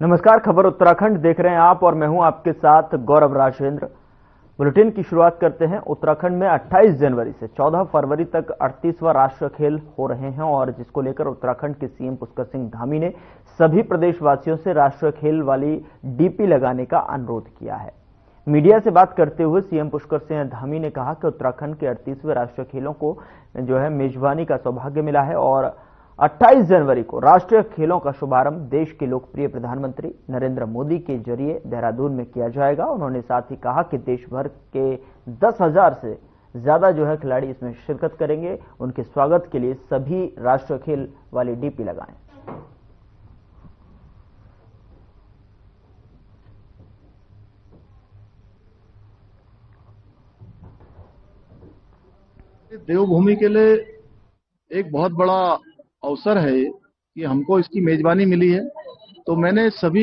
नमस्कार, खबर उत्तराखंड देख रहे हैं आप और मैं हूं आपके साथ गौरव राजेंद्र। बुलेटिन की शुरुआत करते हैं। उत्तराखंड में 28 जनवरी से 14 फरवरी तक 38वां राष्ट्रीय खेल हो रहे हैं और जिसको लेकर उत्तराखंड के सीएम पुष्कर सिंह धामी ने सभी प्रदेशवासियों से राष्ट्रीय खेल वाली डीपी लगाने का अनुरोध किया है। मीडिया से बात करते हुए सीएम पुष्कर सिंह धामी ने कहा कि उत्तराखंड के 38वें राष्ट्रीय खेलों को मेजबानी का सौभाग्य मिला है और 28 जनवरी को राष्ट्रीय खेलों का शुभारंभ देश के लोकप्रिय प्रधानमंत्री नरेंद्र मोदी के जरिए देहरादून में किया जाएगा। उन्होंने साथ ही कहा कि देश भर के 10,000 से ज्यादा खिलाड़ी इसमें शिरकत करेंगे। उनके स्वागत के लिए सभी राष्ट्रीय खेल वाली डीपी लगाएं। देवभूमि के लिए एक बहुत बड़ा अवसर है कि हमको इसकी मेजबानी मिली है, तो मैंने सभी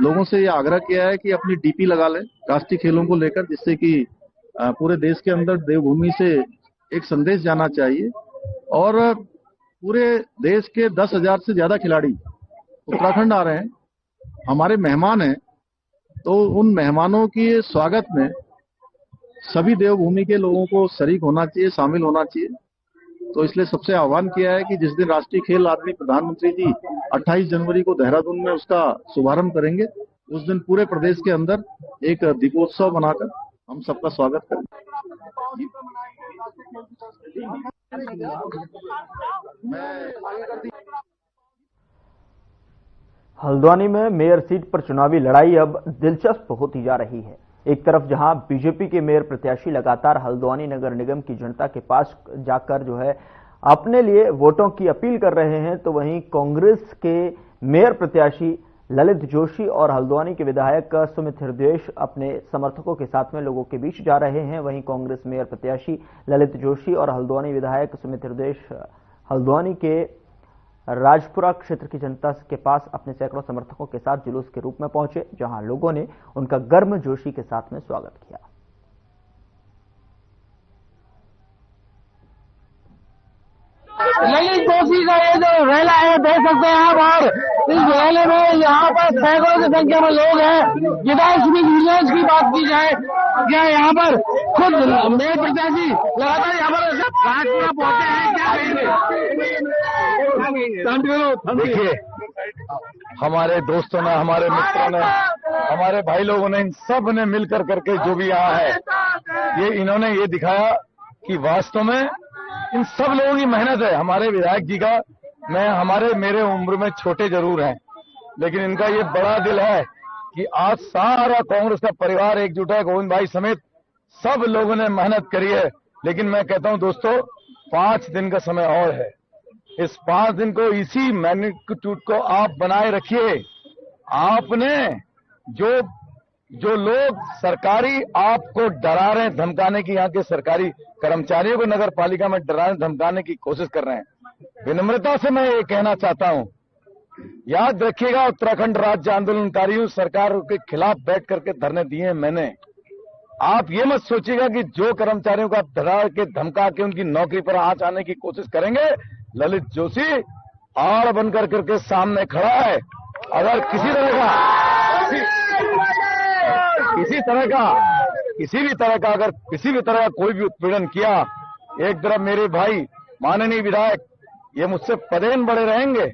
लोगों से यह आग्रह किया है कि अपनी डीपी लगा लें राष्ट्रीय खेलों को लेकर, जिससे कि पूरे देश के अंदर देवभूमि से एक संदेश जाना चाहिए और पूरे देश के 10,000 से ज्यादा खिलाड़ी उत्तराखंड आ रहे हैं, हमारे मेहमान हैं। तो उन मेहमानों के स्वागत में सभी देवभूमि के लोगों को शरीक होना चाहिए, शामिल होना चाहिए। तो इसलिए सबसे आह्वान किया है कि जिस दिन राष्ट्रीय खेल आदरणीय प्रधानमंत्री जी 28 जनवरी को देहरादून में उसका शुभारंभ करेंगे, उस दिन पूरे प्रदेश के अंदर एक दीपोत्सव बनाकर हम सबका स्वागत करेंगे। हल्द्वानी में मेयर सीट पर चुनावी लड़ाई अब दिलचस्प होती जा रही है। एक तरफ जहां बीजेपी के मेयर प्रत्याशी लगातार हल्द्वानी नगर निगम की जनता के पास जाकर अपने लिए वोटों की अपील कर रहे हैं, तो वहीं कांग्रेस के मेयर प्रत्याशी ललित जोशी और हल्द्वानी के विधायक सुमित हृदयेश अपने समर्थकों के साथ में लोगों के बीच जा रहे हैं। वहीं कांग्रेस मेयर प्रत्याशी ललित जोशी और हल्द्वानी विधायक सुमित हृदयेश हल्द्वानी के राजपुरा क्षेत्र की जनता के पास अपने सैकड़ों समर्थकों के साथ जुलूस के रूप में पहुंचे, जहां लोगों ने उनका गर्मजोशी के साथ में स्वागत किया। ललित जोशी का ये जो रैला है देख सकते हैं आप, और इस रैले में यहाँ पर सैकड़ों की संख्या में लोग हैं। विधायक सुमित हृदयेश की बात की जाए, क्या यहाँ पर खुद मेयर प्रत्याशी लगातार यहाँ पर राजपुरा पहुंचे हैं, क्या कहेंगे? देखिए, हमारे दोस्तों ने, हमारे मित्रों ने, हमारे भाई लोगों ने, इन सब ने मिलकर करके जो भी यहाँ है, इन्होंने ये दिखाया कि वास्तव में इन सब लोगों की मेहनत है। हमारे विधायक जी का, मेरे उम्र में छोटे जरूर हैं, लेकिन इनका ये बड़ा दिल है कि आज सारा कांग्रेस का परिवार एकजुट है। गोविंद भाई समेत सब लोगों ने मेहनत करी है। लेकिन मैं कहता हूं दोस्तों, 5 दिन का समय और है। इस 5 दिन को, इसी मैग्नीट्यूड को आप बनाए रखिए। आपने जो लोग सरकारी आपको डरा रहे हैं, धमकाने की, यहाँ के सरकारी कर्मचारियों को नगर पालिका में डराने धमकाने की कोशिश कर रहे हैं, विनम्रता से मैं ये कहना चाहता हूं, याद रखिएगा, उत्तराखंड राज्य आंदोलनकारियों सरकार के खिलाफ बैठ करके धरने दिए मैंने। आप ये मत सोचिएगा कि जो कर्मचारियों का डरा के धमका के उनकी नौकरी पर आंच आने की कोशिश करेंगे। ललित जोशी आड़ बनकर करके सामने खड़ा है। अगर किसी भी तरह का कोई भी उत्पीड़न किया, एक तरफ मेरे भाई माननीय विधायक ये मुझसे पदेन बड़े रहेंगे,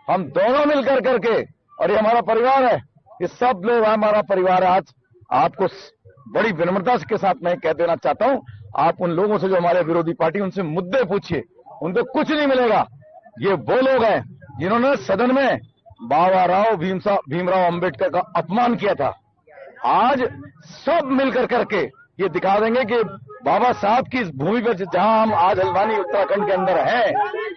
हम दोनों मिलकर करके, और ये हमारा परिवार है, ये सब लोग हमारा परिवार है। आज आपको बड़ी विनम्रता के साथ मैं कह देना चाहता हूं, आप उन लोगों से जो हमारे विरोधी पार्टी, उनसे मुद्दे पूछिए, उनको कुछ नहीं मिलेगा। ये वो लोग हैं जिन्होंने सदन में बाबा भीमराव अंबेडकर का अपमान किया था। आज सब मिलकर करके ये दिखा देंगे कि बाबा साहब की इस भूमि पर, जहां हम आज हल्द्वानी उत्तराखंड के अंदर हैं,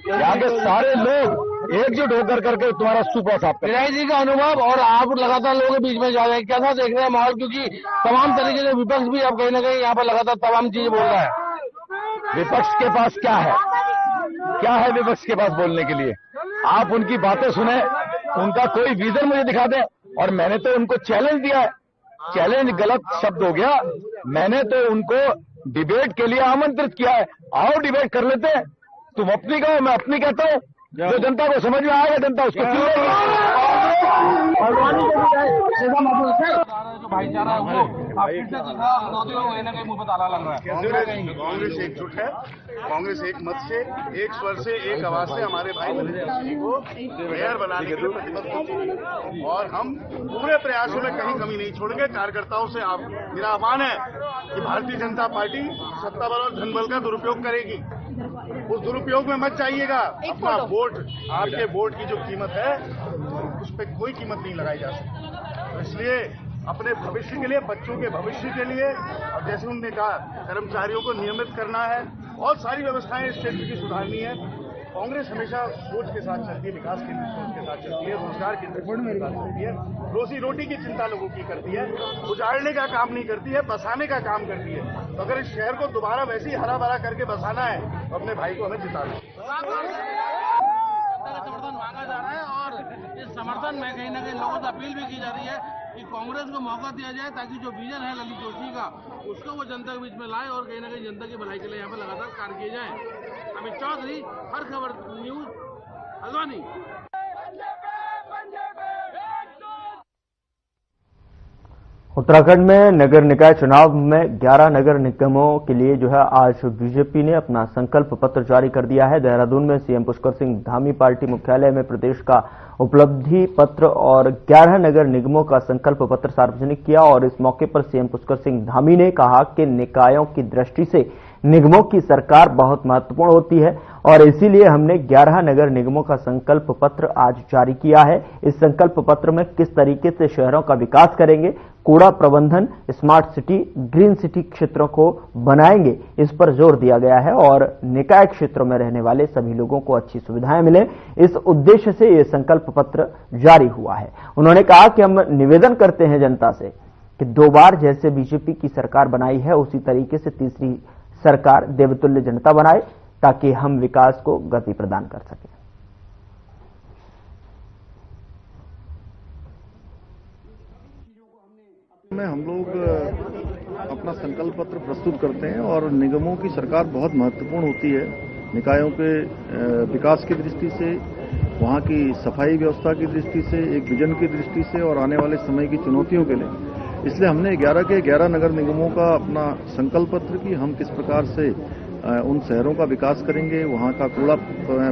यहाँ के सारे लोग एकजुट होकर करके तुम्हारा सुपा साफ करें। विधायक जी का अनुभव, और आप लगातार लोगों के बीच में जा रहे हैं, कैसा देख रहे हैं माहौल? क्योंकि तमाम तरीके से विपक्ष भी अब कहीं ना कहीं यहाँ पर लगातार तमाम चीजें बोल रहा है। विपक्ष के पास क्या है विपक्ष के पास बोलने के लिए? आप उनकी बातें सुने, उनका कोई विजन मुझे दिखा दें। और मैंने तो उनको चैलेंज दिया है। चैलेंज गलत शब्द हो गया। मैंने तो उनको डिबेट के लिए आमंत्रित किया है, आओ डिबेट कर लेते हैं, तुम अपनी कहो मैं अपनी कहता हूं, जो जनता को समझ में आएगा जनता उसको चुनेगी। पहलवानी को भी जैसा महसूस है जो भाईचारा है वो आप फिर से दिखा दोनों लोग कहीं ना कहीं मुंह पे ताला लग रहा है। कांग्रेस एकजुट है, कांग्रेस एक मत से, एक स्वर से, एक आवाज से हमारे भाई नरेंद्र जोशी को मेयर बनाने के लिए प्रतिबद्ध होती है और हम पूरे प्रयासों में कहीं कमी नहीं छोड़ेंगे। कार्यकर्ताओं से मेरा आह्वान है कि भारतीय जनता पार्टी सत्ता बल और धन बल का दुरुपयोग करेगी, उस दुरुपयोग में मत जाइएगा। अपना वोट, आपके वोट की जो कीमत है उस पर कोई कीमत नहीं लगाई जा सकती। तो इसलिए अपने भविष्य के लिए, बच्चों के भविष्य के लिए, और जैसे उन्होंने कहा कर्मचारियों को नियमित करना है और सारी व्यवस्थाएं इस क्षेत्र की सुधारनी है। कांग्रेस हमेशा सोच के साथ चलती है, विकास की सोच के साथ चलती है, रोजगार की दृष्टि के साथ चलती है, रोजी रोटी की चिंता लोगों की करती है, उजाड़ने का काम नहीं करती है, बसाने का काम करती है। तो अगर इस शहर को दोबारा वैसे ही हरा भरा करके बसाना है तो अपने भाई को हमें जिताना है। समर्थन मांगा जा रहा है और इस समर्थन में कहीं ना कहीं लोगों से अपील भी की जा रही है कि कांग्रेस को मौका दिया जाए ताकि जो विजन है ललित जोशी का उसको वो जनता के बीच में लाए और कहीं ना कहीं जनता की भलाई के लिए यहाँ पर लगातार कार्य किए जाए। अमित चौधरी, हर खबर न्यूज, हल्द्वानी। उत्तराखंड में नगर निकाय चुनाव में 11 नगर निगमों के लिए जो है आज बीजेपी ने अपना संकल्प पत्र जारी कर दिया है। देहरादून में सीएम पुष्कर सिंह धामी पार्टी मुख्यालय में प्रदेश का उपलब्धि पत्र और 11 नगर निगमों का संकल्प पत्र सार्वजनिक किया और इस मौके पर सीएम पुष्कर सिंह धामी ने कहा कि निकायों की दृष्टि से निगमों की सरकार बहुत महत्वपूर्ण होती है और इसीलिए हमने 11 नगर निगमों का संकल्प पत्र आज जारी किया है। इस संकल्प पत्र में किस तरीके से शहरों का विकास करेंगे, कूड़ा प्रबंधन, स्मार्ट सिटी, ग्रीन सिटी क्षेत्रों को बनाएंगे, इस पर जोर दिया गया है और निकाय क्षेत्रों में रहने वाले सभी लोगों को अच्छी सुविधाएं मिले, इस उद्देश्य से यह संकल्प पत्र जारी हुआ है। उन्होंने कहा कि हम निवेदन करते हैं जनता से कि 2 बार जैसे बीजेपी की सरकार बनाई है उसी तरीके से तीसरी सरकार देवतुल्य जनता बनाए ताकि हम विकास को गति प्रदान कर सकें। में हम लोग अपना संकल्प पत्र प्रस्तुत करते हैं और निगमों की सरकार बहुत महत्वपूर्ण होती है निकायों के विकास की दृष्टि से, वहां की सफाई व्यवस्था की दृष्टि से, एक विजन की दृष्टि से और आने वाले समय की चुनौतियों के लिए। इसलिए हमने 11 के 11 नगर निगमों का अपना संकल्प पत्र की हम किस प्रकार से उन शहरों का विकास करेंगे, वहां का कूड़ा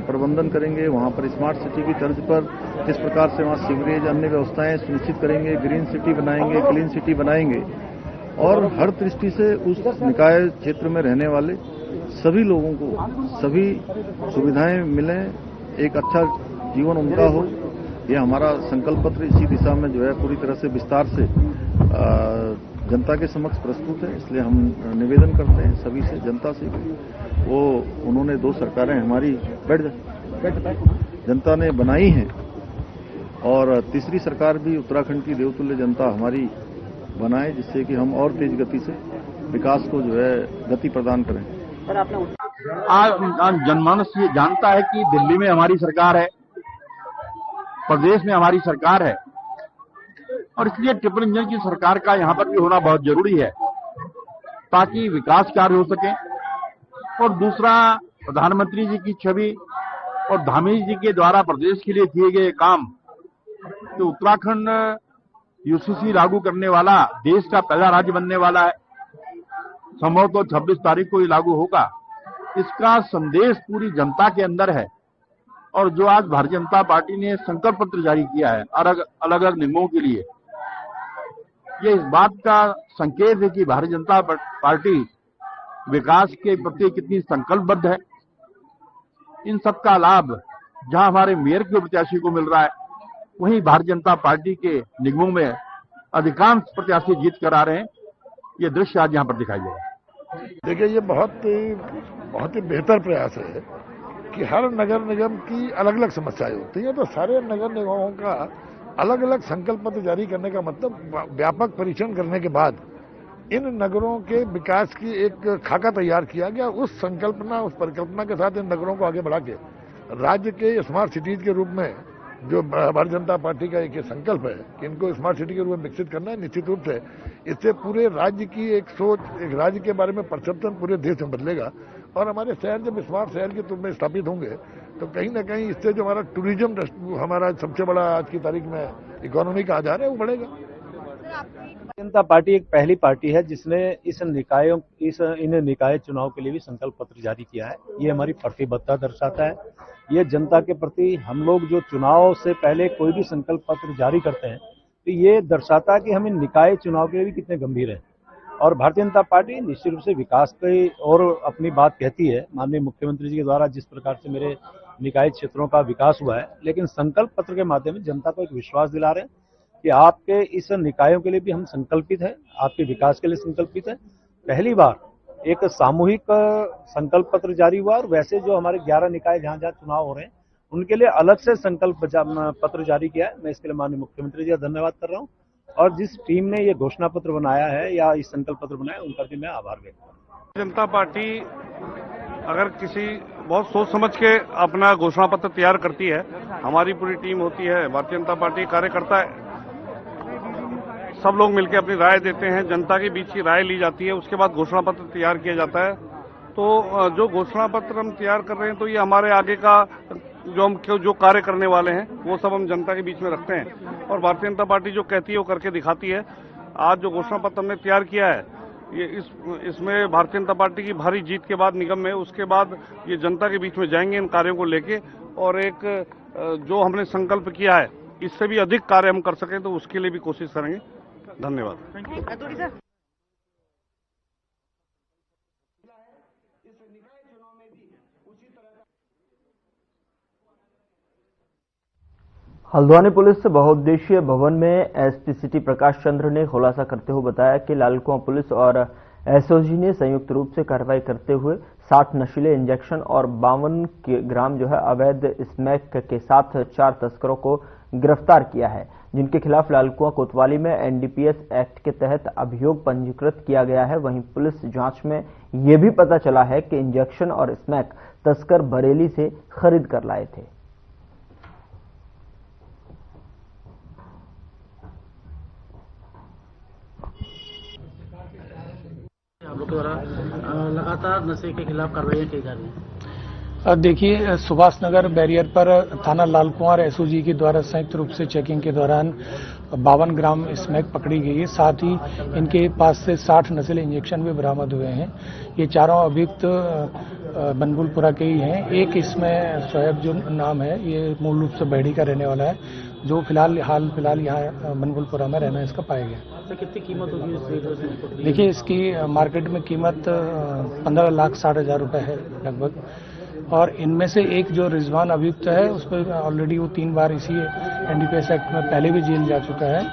प्रबंधन करेंगे, वहां पर स्मार्ट सिटी की तर्ज पर किस प्रकार से वहां सीवरेज अन्य व्यवस्थाएं सुनिश्चित करेंगे, ग्रीन सिटी बनाएंगे, क्लीन सिटी बनाएंगे और हर दृष्टि से उस निकाय क्षेत्र में रहने वाले सभी लोगों को सभी सुविधाएं मिलें, एक अच्छा जीवन उनका हो। यह हमारा संकल्प पत्र इसी दिशा में जो है पूरी तरह से विस्तार से जनता के समक्ष प्रस्तुत है। इसलिए हम निवेदन करते हैं सभी से, जनता से, वो उन्होंने 2 सरकारें हमारी जनता ने बनाई हैं और तीसरी सरकार भी उत्तराखंड की देवतुल्य जनता हमारी बनाए, जिससे कि हम और तेज गति से विकास को जो है गति प्रदान करें। आज जनमानस ये जानता है कि दिल्ली में हमारी सरकार है, प्रदेश में हमारी सरकार है और इसलिए ट्रिपल इंजन की सरकार का यहां पर भी होना बहुत जरूरी है ताकि विकास कार्य हो सके। और दूसरा, प्रधानमंत्री जी की छवि और धामी जी के द्वारा प्रदेश के लिए किए गए काम, तो उत्तराखंड यूसीसी लागू करने वाला देश का पहला राज्य बनने वाला है, संभवतः 26 तारीख को ये लागू होगा। इसका संदेश पूरी जनता के अंदर है और जो आज भारतीय जनता पार्टी ने संकल्प पत्र जारी किया है अलग अलग निगमों के लिए, ये इस बात का संकेत है कि भारतीय जनता पार्टी विकास के प्रति कितनी संकल्पबद्ध है। इन सब का लाभ जहां हमारे मेयर के प्रत्याशी को मिल रहा है, वहीं भारतीय जनता पार्टी के निगमों में अधिकांश प्रत्याशी जीत कर आ रहे हैं। ये दृश्य आज यहाँ पर दिखाई दे रहा है। देखिए, ये बहुत ही बेहतर प्रयास है कि हर नगर निगम की अलग अलग समस्याएं होती हैं, तो सारे नगर निगमों का अलग अलग संकल्प पत्र जारी करने का मतलब व्यापक परीक्षण करने के बाद इन नगरों के विकास की एक खाका तैयार किया गया। उस संकल्पना, उस परिकल्पना के साथ इन नगरों को आगे बढ़ा के राज्य के स्मार्ट सिटीज के रूप में जो भारतीय जनता पार्टी का एक संकल्प है कि इनको स्मार्ट सिटी के रूप में विकसित करना है, निश्चित रूप से इससे पूरे राज्य की एक सोच, एक राज्य के बारे में परसेप्शन पूरे देश में बदलेगा और हमारे शहर जब स्मार्ट शहर के रूप में स्थापित होंगे तो कहीं ना कहीं इससे जो हमारा टूरिज्म हमारा सबसे बड़ा आज की तारीख में इकोनॉमी का आधार है वो बढ़ेगा। जनता पार्टी एक पहली पार्टी है जिसने इन निकाय चुनाव के लिए भी संकल्प पत्र जारी किया है। ये हमारी प्रतिबद्धता दर्शाता है। ये जनता के प्रति हम लोग जो चुनाव से पहले कोई भी संकल्प पत्र जारी करते हैं तो ये दर्शाता है कि हम इन निकाय चुनाव के लिए भी कितने गंभीर हैं। और भारतीय जनता पार्टी निश्चित रूप से विकास की और अपनी बात कहती है। माननीय मुख्यमंत्री जी के द्वारा जिस प्रकार से मेरे निकाय क्षेत्रों का विकास हुआ है, लेकिन संकल्प पत्र के माध्यम से जनता को एक विश्वास दिला रहे हैं कि आपके इस निकायों के लिए भी हम संकल्पित हैं, आपके विकास के लिए संकल्पित हैं। पहली बार एक सामूहिक संकल्प पत्र जारी हुआ और वैसे जो हमारे 11 निकाय जहां जहां चुनाव हो रहे हैं उनके लिए अलग से संकल्प पत्र जारी किया है। मैं इसके लिए माननीय मुख्यमंत्री जी का धन्यवाद कर रहा हूं और जिस टीम ने ये घोषणा पत्र बनाया है या इस संकल्प पत्र बनाया उनका भी मैं आभार व्यक्त करता हूं। जनता पार्टी अगर किसी बहुत सोच समझ के अपना घोषणा पत्र तैयार करती है, हमारी पूरी टीम होती है, भारतीय जनता पार्टी कार्यकर्ता है, सब लोग मिलकर अपनी राय देते हैं, जनता के बीच की राय ली जाती है, उसके बाद घोषणा पत्र तैयार किया जाता है। तो जो घोषणा पत्र हम तैयार कर रहे हैं तो ये हमारे आगे का जो कार्य करने वाले हैं वो सब हम जनता के बीच में रखते हैं और भारतीय जनता पार्टी जो कहती है वो करके दिखाती है। आज जो घोषणा पत्र हमने तैयार किया है ये इसमें भारतीय जनता पार्टी की भारी जीत के बाद निगम में, उसके बाद ये जनता के बीच में जाएंगे इन कार्यों को लेके और एक जो हमने संकल्प किया है इससे भी अधिक कार्य हम कर सकें तो उसके लिए भी कोशिश करेंगे। धन्यवाद। हल्द्वानी पुलिस बहुउद्देशीय भवन में एसपी सिटी प्रकाश चंद्र ने खुलासा करते हुए बताया कि लालकुआं पुलिस और एसओजी ने संयुक्त रूप से कार्रवाई करते हुए 60 नशीले इंजेक्शन और 52 ग्राम जो है अवैध स्मैक के साथ 4 तस्करों को गिरफ्तार किया है, जिनके खिलाफ लालकुआं कोतवाली में एनडीपीएस एक्ट के तहत अभियोग पंजीकृत किया गया है। वहीं पुलिस जांच में यह भी पता चला है कि इंजेक्शन और स्मैक तस्कर बरेली से खरीद कर लाए थे। आप लोग द्वारा लगातार नशे के खिलाफ कार्रवाई की जा रही है। देखिए, सुभाष नगर बैरियर पर थाना लालकुआं और एसओजी के द्वारा संयुक्त रूप से चेकिंग के दौरान 52 ग्राम स्मैक पकड़ी गई है। साथ ही इनके पास से 60 नशीले इंजेक्शन भी बरामद हुए हैं। ये चारों अभियुक्त बनबुलपुरा के ही हैं। एक इसमें शोएब जो नाम है ये मूल रूप से बैड़ी का रहने वाला है, जो हाल फिलहाल यहाँ बनबुलपुरा में रहना इसका पाया गया। कितनी कीमत होगी? देखिए, इसकी मार्केट में कीमत 15,60,000 रुपए है लगभग। और इनमें से एक जो रिजवान अभियुक्त है उस पर ऑलरेडी वो 3 बार इसी एनडीपीएस एक्ट में पहले भी जेल जा चुका है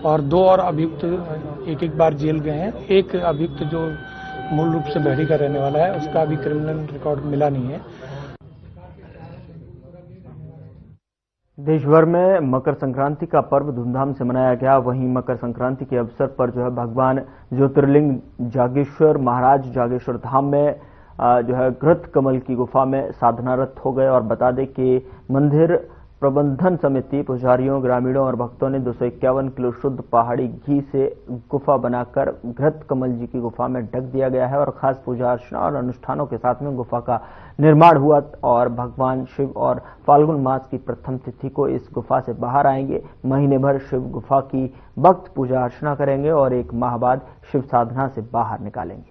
और 2 और अभियुक्त एक बार जेल गए हैं। एक अभियुक्त जो मूल रूप से बहरी का रहने वाला है उसका अभी क्रिमिनल रिकॉर्ड मिला नहीं है। देश भर में मकर संक्रांति का पर्व धूमधाम से मनाया गया। वहीं मकर संक्रांति के अवसर पर जो है भगवान ज्योतिर्लिंग जागेश्वर महाराज जागेश्वर धाम में जो है घृत कमल की गुफा में साधनारत हो गए। और बता दें कि मंदिर प्रबंधन समिति, पुजारियों, ग्रामीणों और भक्तों ने 251 किलो शुद्ध पहाड़ी घी से गुफा बनाकर घृत कमल जी की गुफा में ढक दिया गया है और खास पूजा अर्चना और अनुष्ठानों के साथ में गुफा का निर्माण हुआ और भगवान शिव और फाल्गुन मास की प्रथम तिथि को इस गुफा से बाहर आएंगे। महीने भर शिव गुफा की भक्त पूजा अर्चना करेंगे और 1 माह बाद शिव साधना से बाहर निकालेंगे।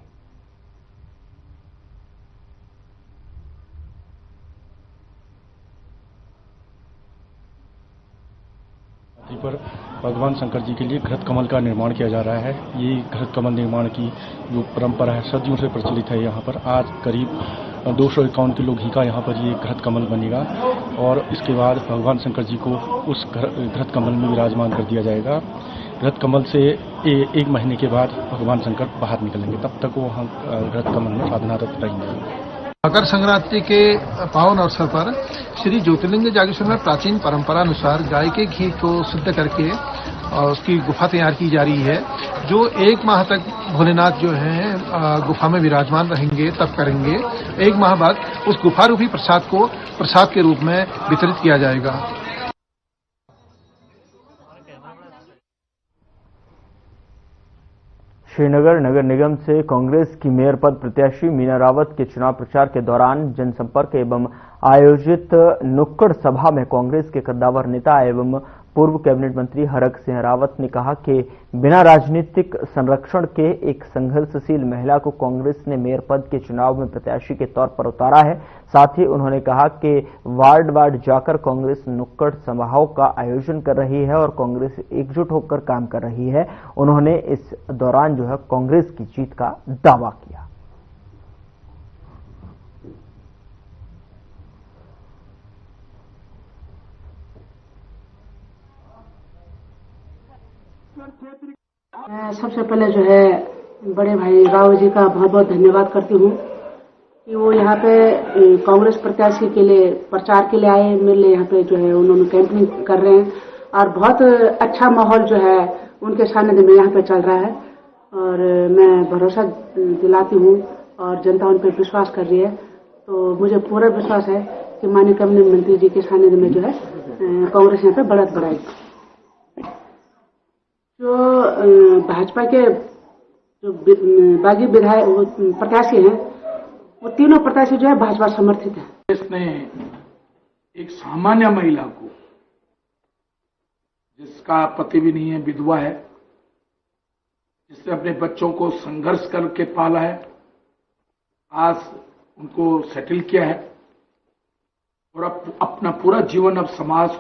पर भगवान शंकर जी के लिए घृत कमल का निर्माण किया जा रहा है। ये घृत कमल निर्माण की जो परंपरा है सदियों से प्रचलित है। यहाँ पर आज करीब 251 किलो घी का यहाँ पर ये घृत कमल बनेगा और इसके बाद भगवान शंकर जी को उस घृत कमल में विराजमान कर दिया जाएगा। घृत कमल से 1 महीने के बाद भगवान शंकर बाहर निकलेंगे, तब तक वो वहाँ घृत कमल में साधनारत रहेंगे। मकर संक्रांति के पावन अवसर पर श्री ज्योतिर्लिंग जागेश्वर में प्राचीन परंपरा अनुसार गाय के घी को शुद्ध करके और उसकी गुफा तैयार की जा रही है, जो 1 माह तक भोलेनाथ जो है गुफा में विराजमान रहेंगे, तब करेंगे। 1 माह बाद उस गुफा रूपी प्रसाद को प्रसाद के रूप में वितरित किया जाएगा। श्रीनगर नगर निगम से कांग्रेस की मेयर पद प्रत्याशी मीना रावत के चुनाव प्रचार के दौरान जनसंपर्क एवं आयोजित नुक्कड़ सभा में कांग्रेस के कद्दावर नेता एवं पूर्व कैबिनेट मंत्री हरक सिंह रावत ने कहा कि बिना राजनीतिक संरक्षण के एक संघर्षशील महिला को कांग्रेस ने मेयर पद के चुनाव में प्रत्याशी के तौर पर उतारा है। साथ ही उन्होंने कहा कि वार्ड वार्ड जाकर कांग्रेस नुक्कड़ सभाओं का आयोजन कर रही है और कांग्रेस एकजुट होकर काम कर रही है। उन्होंने इस दौरान कांग्रेस की जीत का दावा किया। मैं सबसे पहले बड़े भाई राव जी का बहुत बहुत धन्यवाद करती हूँ कि वो यहाँ पे कांग्रेस प्रत्याशी के लिए प्रचार के लिए आए। मेरे लिए यहाँ पे उन्होंने कैंपेनिंग कर रहे हैं और बहुत अच्छा माहौल उनके सानिध्य में यहाँ पे चल रहा है और मैं भरोसा दिलाती हूँ और जनता उन पर विश्वास कर रही है। तो मुझे पूरा विश्वास है कि माननीय कैबिनेट मंत्री जी के सानिध्य में कांग्रेस यहाँ पे बढ़त बढ़ाएगी। जो भाजपा के जो बागी विधायक प्रत्याशी हैं वो तीनों प्रत्याशी भाजपा समर्थित है। इसने एक सामान्य महिला को, जिसका पति भी नहीं है, विधवा है, जिसने अपने बच्चों को संघर्ष करके पाला है, आज उनको सेटल किया है और अब अपना पूरा जीवन अब समाज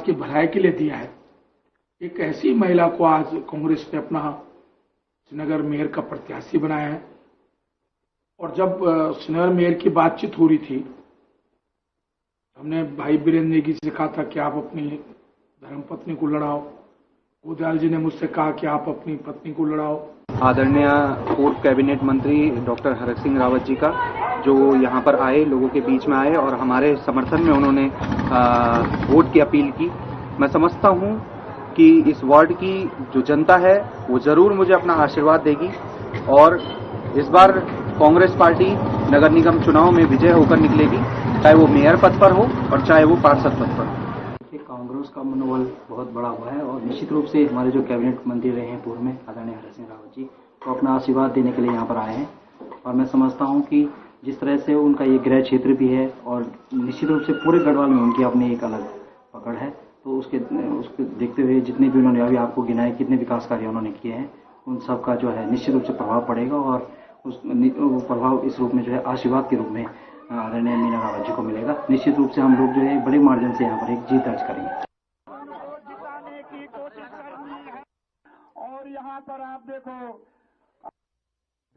की भलाई के लिए दिया है। एक ऐसी महिला को आज कांग्रेस ने अपना श्रीनगर मेयर का प्रत्याशी बनाया है। और जब श्रीनगर मेयर की बातचीत हो रही थी, हमने भाई वीरेंद्र नेगी से कहा था कि आप अपनी धर्मपत्नी को लड़ाओ। गोदयाल जी ने मुझसे कहा कि आप अपनी पत्नी को लड़ाओ। आदरणीय पूर्व कैबिनेट मंत्री डॉक्टर हरक सिंह रावत जी का जो यहाँ पर आए, लोगों के बीच में आए और हमारे समर्थन में उन्होंने वोट की अपील की। मैं समझता हूँ कि इस वार्ड की जो जनता है वो जरूर मुझे अपना आशीर्वाद देगी और इस बार कांग्रेस पार्टी नगर निगम चुनाव में विजय होकर निकलेगी, चाहे वो मेयर पद पर हो और चाहे वो पार्षद पद पर हो। कांग्रेस का मनोबल बहुत बड़ा हुआ है और निश्चित रूप से हमारे जो कैबिनेट मंत्री रहे हैं पूर्व में आदरणीय हरक सिंह रावत जी, वो अपना आशीर्वाद देने के लिए यहाँ पर आए हैं। और मैं समझता हूँ कि जिस तरह से उनका ये गृह क्षेत्र भी है और निश्चित रूप से पूरे गढ़वाल में उनकी अपनी एक अलग पकड़ है, तो उसके देखते हुए जितने भी उन्होंने अभी आपको गिनाए कितने विकास कार्य उन्होंने किए हैं, उन सब का निश्चित रूप से प्रभाव पड़ेगा और उस प्रभाव इस रूप में आशीर्वाद के रूप में आदरणीय मीना रावत जी को मिलेगा। निश्चित रूप से हम लोग बड़े मार्जिन से यहाँ पर एक जीत दर्ज करेंगे। और यहाँ पर आप देखो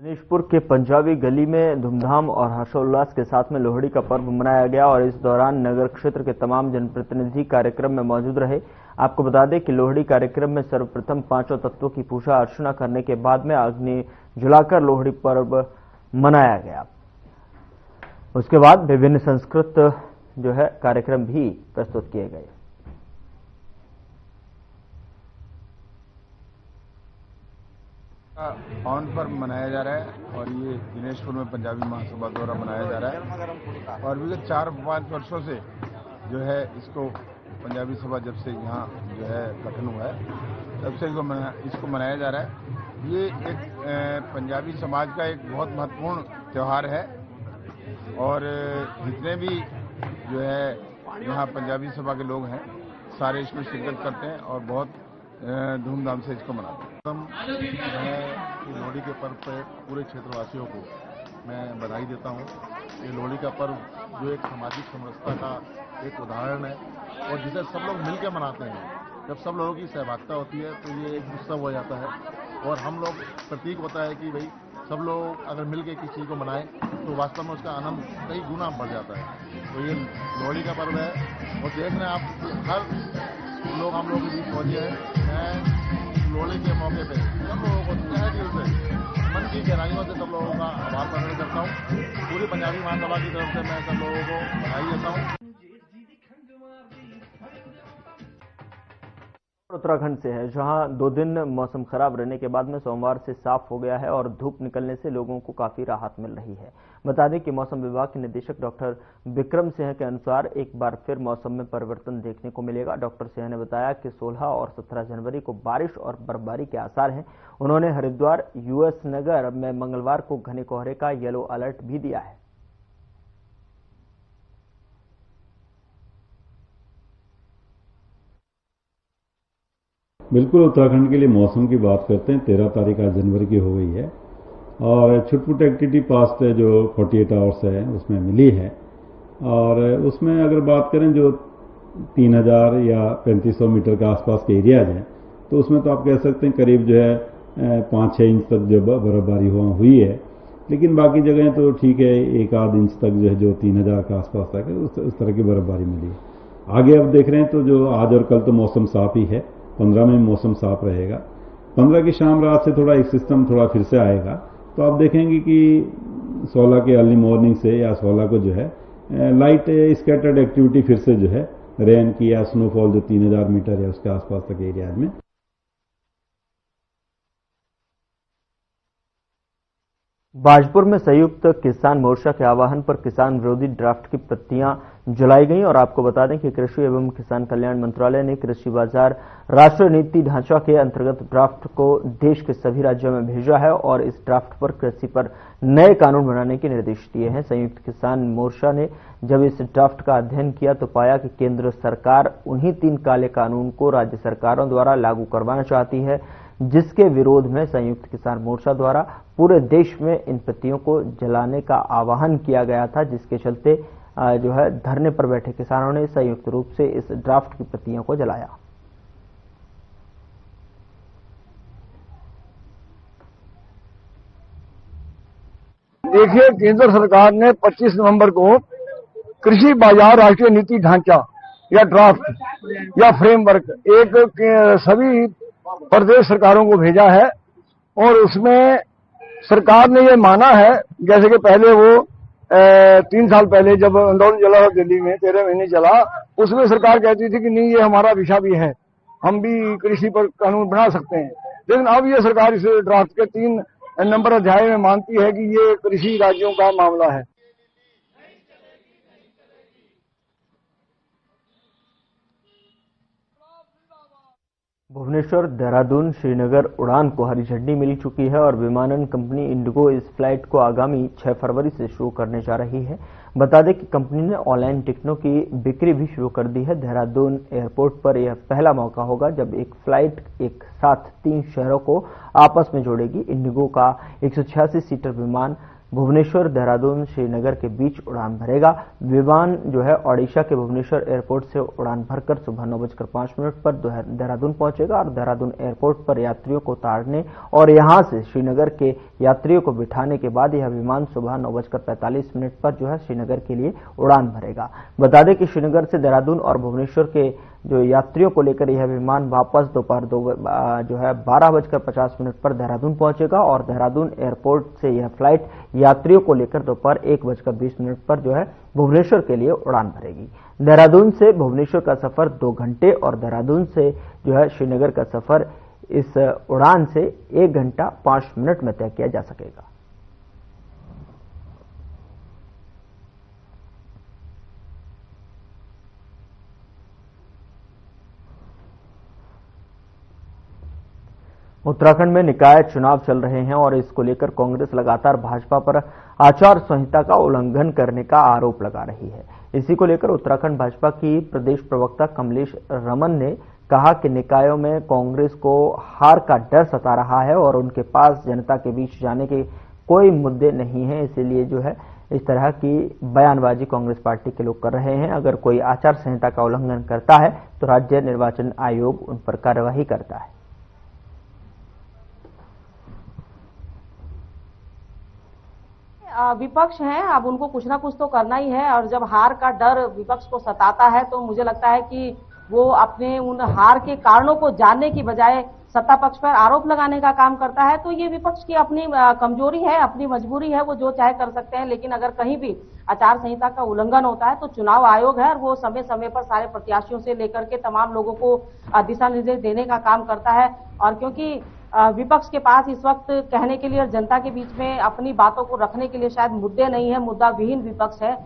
दिनेशपुर के पंजाबी गली में धूमधाम और हर्षोल्लास के साथ में लोहड़ी का पर्व मनाया गया और इस दौरान नगर क्षेत्र के तमाम जनप्रतिनिधि कार्यक्रम में मौजूद रहे। आपको बता दें कि लोहड़ी कार्यक्रम में सर्वप्रथम पांचों तत्वों की पूजा अर्चना करने के बाद में अग्नि जलाकर लोहड़ी पर्व मनाया गया। उसके बाद विभिन्न संस्कृत कार्यक्रम भी प्रस्तुत किए गए। पावन पर्व मनाया जा रहा है और ये दिनेशपुर में पंजाबी महासभा द्वारा मनाया जा रहा है और विगत 4-5 वर्षों से इसको पंजाबी सभा जब से यहाँ गठन हुआ है तब से इसको मनाया जा रहा है। ये एक पंजाबी समाज का एक बहुत महत्वपूर्ण त्यौहार है और जितने भी यहाँ पंजाबी सभा के लोग हैं सारे इसमें शिरकत करते हैं और बहुत धूमधाम से इसको मनाते हैं। मैं लोहड़ी के पर्व पर पूरे क्षेत्रवासियों को मैं बधाई देता हूँ। ये लोहड़ी का पर्व जो एक सामाजिक समरसता का एक उदाहरण है और जिसे सब लोग मिलकर मनाते हैं। जब सब लोगों की सहभागिता होती है तो ये एक उत्सव हो जाता है और हम लोग प्रतीक होता है कि भाई सब लोग अगर मिलकर किसी चीज़ को मनाएं तो वास्तव में उसका आनंद कई गुना बढ़ जाता है। तो ये लोहड़ी का पर्व है और देख रहे हैं आप हर लोग हम लोग के बीच पहुंचे हैं। मैं लोहड़ी के मौके पे सब लोगों को तहे दिल से मन की गहराइयों से सब लोगों का आभार प्रकट करता हूँ। पूरी पंजाबी महासभा की तरफ से मैं सब लोगों को बधाई देता हूँ। उत्तराखंड से है, जहां 2 दिन मौसम खराब रहने के बाद में सोमवार से साफ हो गया है और धूप निकलने से लोगों को काफी राहत मिल रही है। बता दें कि मौसम विभाग के निदेशक डॉक्टर विक्रम सिंह के अनुसार एक बार फिर मौसम में परिवर्तन देखने को मिलेगा। डॉक्टर सिंह ने बताया कि 16 और 17 जनवरी को बारिश और बर्फबारी के आसार हैं। उन्होंने हरिद्वार, यूएस नगर में मंगलवार को घने कोहरे का येलो अलर्ट भी दिया है। बिल्कुल, उत्तराखंड के लिए मौसम की बात करते हैं। 13 तारीख आज जनवरी की हो गई है और छुटपुट एक्टिविटी पास्ट जो 48 आवर्स है उसमें मिली है और उसमें अगर बात करें जो 3000 या 3500 मीटर के आसपास के एरियाज हैं तो उसमें तो आप कह सकते हैं करीब जो है 5-6 इंच तक जो बर्फबारी हुई है, लेकिन बाकी जगह तो ठीक है 1-आध इंच तक जो है जो 3000 के आसपास तक है उस तरह की बर्फबारी मिली है। आगे अब देख रहे हैं तो जो आज और कल तो मौसम साफ ही है, 15 में मौसम साफ रहेगा। 15 की शाम रात से थोड़ा एक सिस्टम थोड़ा फिर से आएगा तो आप देखेंगे कि 16 के अर्ली मॉर्निंग से या 16 को जो है लाइट स्कैटर्ड एक्टिविटी फिर से जो है रेन की या स्नोफॉल जो 3000 मीटर है उसके आसपास तक एरिया में। बाजपुर में संयुक्त किसान मोर्चा के आह्वान पर किसान विरोधी ड्राफ्ट की प्रतियां जलाई गई और आपको बता दें कि कृषि एवं किसान कल्याण मंत्रालय ने कृषि बाजार राष्ट्रीय नीति ढांचा के अंतर्गत ड्राफ्ट को देश के सभी राज्यों में भेजा है और इस ड्राफ्ट पर कृषि पर नए कानून बनाने के निर्देश दिए हैं। संयुक्त किसान मोर्चा ने जब इस ड्राफ्ट का अध्ययन किया तो पाया कि केंद्र सरकार उन्हीं 3 काले कानून को राज्य सरकारों द्वारा लागू करवाना चाहती है, जिसके विरोध में संयुक्त किसान मोर्चा द्वारा पूरे देश में इन प्रतियों को जलाने का आह्वान किया गया था, जिसके चलते जो है धरने पर बैठे किसानों ने संयुक्त रूप से इस ड्राफ्ट की प्रतियों को जलाया। देखिए, केंद्र सरकार ने 25 नवंबर को कृषि बाजार राष्ट्रीय नीति ढांचा या ड्राफ्ट या फ्रेमवर्क एक सभी प्रदेश सरकारों को भेजा है और उसमें सरकार ने ये माना है, जैसे कि पहले वो 3 साल पहले जब आंदोलन चला था दिल्ली में 13 महीने चला, उसमें सरकार कहती थी कि नहीं ये हमारा विषय भी है, हम भी कृषि पर कानून बना सकते हैं। लेकिन अब ये सरकार इस ड्राफ्ट के 3 नंबर अध्याय में मानती है कि ये कृषि राज्यों का मामला है। भुवनेश्वर देहरादून श्रीनगर उड़ान को हरी झंडी मिल चुकी है और विमानन कंपनी इंडिगो इस फ्लाइट को आगामी 6 फरवरी से शुरू करने जा रही है। बता दें कि कंपनी ने ऑनलाइन टिकटों की बिक्री भी शुरू कर दी है। देहरादून एयरपोर्ट पर यह पहला मौका होगा जब एक फ्लाइट एक साथ 3 शहरों को आपस में जोड़ेगी। इंडिगो का 186 सीटर विमान भुवनेश्वर देहरादून श्रीनगर के बीच उड़ान भरेगा। विमान जो है ओडिशा के भुवनेश्वर एयरपोर्ट से उड़ान भरकर सुबह 9:05 पर देहरादून पहुंचेगा और देहरादून एयरपोर्ट पर यात्रियों को उतारने और यहां से श्रीनगर के यात्रियों को बिठाने के बाद यह विमान सुबह 9:45 पर जो है श्रीनगर के लिए उड़ान भरेगा। बता दें कि श्रीनगर से देहरादून और भुवनेश्वर के जो यात्रियों को लेकर यह विमान वापस दोपहर जो है 12:50 पर देहरादून पहुंचेगा और देहरादून एयरपोर्ट से यह फ्लाइट यात्रियों को लेकर दोपहर 1:20 पर जो है भुवनेश्वर के लिए उड़ान भरेगी। देहरादून से भुवनेश्वर का सफर 2 घंटे और देहरादून से जो है श्रीनगर का सफर इस उड़ान से 1 घंटा 5 मिनट में तय किया जा सकेगा। उत्तराखंड में निकाय चुनाव चल रहे हैं और इसको लेकर कांग्रेस लगातार भाजपा पर आचार संहिता का उल्लंघन करने का आरोप लगा रही है। इसी को लेकर उत्तराखंड भाजपा की प्रदेश प्रवक्ता कमलेश रमन ने कहा कि निकायों में कांग्रेस को हार का डर सता रहा है और उनके पास जनता के बीच जाने के कोई मुद्दे नहीं है, इसीलिए जो है इस तरह की बयानबाजी कांग्रेस पार्टी के लोग कर रहे हैं। अगर कोई आचार संहिता का उल्लंघन करता है तो राज्य निर्वाचन आयोग उन पर कार्यवाही करता है। विपक्ष हैं, अब उनको कुछ ना कुछ तो करना ही है और जब हार का डर विपक्ष को सताता है तो मुझे लगता है कि वो अपने उन हार के कारणों को जानने की बजाय सत्ता पक्ष पर आरोप लगाने का काम करता है। तो ये विपक्ष की अपनी कमजोरी है, अपनी मजबूरी है, वो जो चाहे कर सकते हैं। लेकिन अगर कहीं भी आचार संहिता का उल्लंघन होता है तो चुनाव आयोग है और वो समय समय पर सारे प्रत्याशियों से लेकर के तमाम लोगों को दिशा निर्देश देने का काम करता है। और क्योंकि विपक्ष के पास इस वक्त कहने के लिए और जनता के बीच में अपनी बातों को रखने के लिए शायद मुद्दे नहीं है, मुद्दा विहीन विपक्ष है।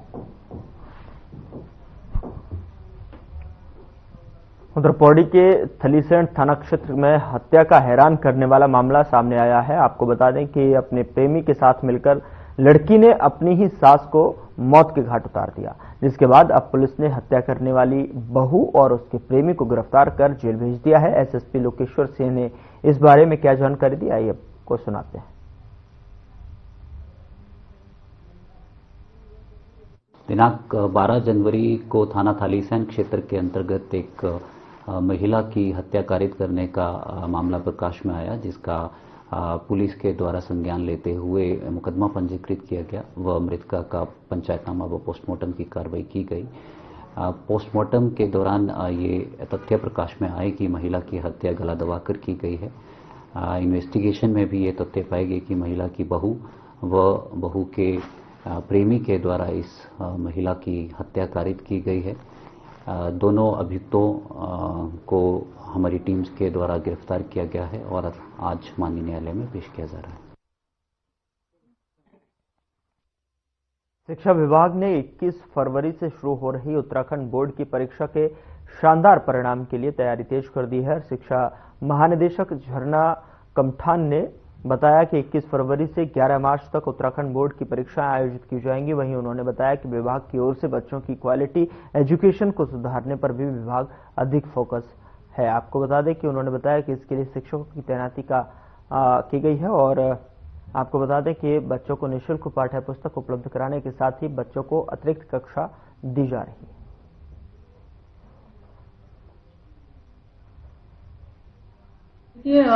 उधर पौड़ी के थलीसैंण थाना क्षेत्र में हत्या का हैरान करने वाला मामला सामने आया है। आपको बता दें कि अपने प्रेमी के साथ मिलकर लड़की ने अपनी ही सास को मौत के घाट उतार दिया, जिसके बाद अब पुलिस ने हत्या करने वाली बहू और उसके प्रेमी को गिरफ्तार कर जेल भेज दिया है। एसएसपी लोकेश्वर सिंह ने इस बारे में क्या जानकारी दी, आइए आपको सुनाते हैं। दिनांक 12 जनवरी को थाना थालीसैंण क्षेत्र के अंतर्गत एक महिला की हत्या कारित करने का मामला प्रकाश में आया, जिसका पुलिस के द्वारा संज्ञान लेते हुए मुकदमा पंजीकृत किया गया व मृतका का पंचायतनामा व पोस्टमार्टम की कार्रवाई की गई। पोस्टमार्टम के दौरान ये तथ्य प्रकाश में आए कि महिला की हत्या गला दबाकर की गई है। इन्वेस्टिगेशन में भी ये तथ्य पाए गए कि महिला की बहू व बहू के प्रेमी के द्वारा इस महिला की हत्या कारित की गई है। दोनों अभियुक्तों को हमारी टीम्स के द्वारा गिरफ्तार किया गया है और आज माननीय न्यायालय में पेश किया जा रहा है। शिक्षा विभाग ने 21 फरवरी से शुरू हो रही उत्तराखंड बोर्ड की परीक्षा के शानदार परिणाम के लिए तैयारी तेज कर दी है। शिक्षा महानिदेशक झरना कमठान ने बताया कि 21 फरवरी से 11 मार्च तक उत्तराखंड बोर्ड की परीक्षाएं आयोजित की जाएंगी। वहीं उन्होंने बताया कि विभाग की ओर से बच्चों की क्वालिटी एजुकेशन को सुधारने पर भी विभाग अधिक फोकस है। आपको बता दें कि उन्होंने बताया कि इसके लिए शिक्षकों की तैनाती की गई है और आपको बता दें कि बच्चों को निःशुल्क पाठ्य पुस्तक उपलब्ध कराने के साथ ही बच्चों को अतिरिक्त कक्षा दी जा रही है।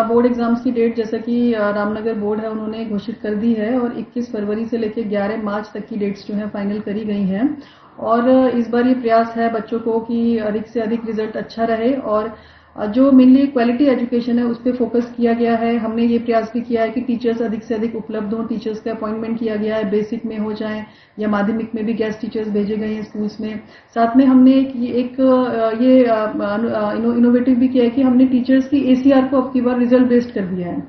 बोर्ड एग्जाम्स की डेट जैसा कि रामनगर बोर्ड है उन्होंने घोषित कर दी है और 21 फरवरी से लेकर 11 मार्च तक की डेट्स जो है फाइनल करी गई हैं और इस बार ये प्रयास है बच्चों को कि अधिक से अधिक रिजल्ट अच्छा रहे और जो मेनली क्वालिटी एजुकेशन है उस पर फोकस किया गया है। हमने ये प्रयास भी किया है कि टीचर्स अधिक से अधिक उपलब्ध हों। टीचर्स का अपॉइंटमेंट किया गया है, बेसिक में हो जाए या माध्यमिक में भी गेस्ट टीचर्स भेजे गए हैं स्कूल्स में। साथ में हमने इनोवेटिव भी किया है कि हमने टीचर्स की ACR को अब की बार रिजल्ट बेस्ड कर दिया है।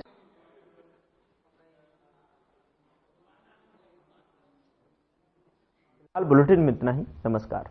बुलेटिन में इतना ही। नमस्कार।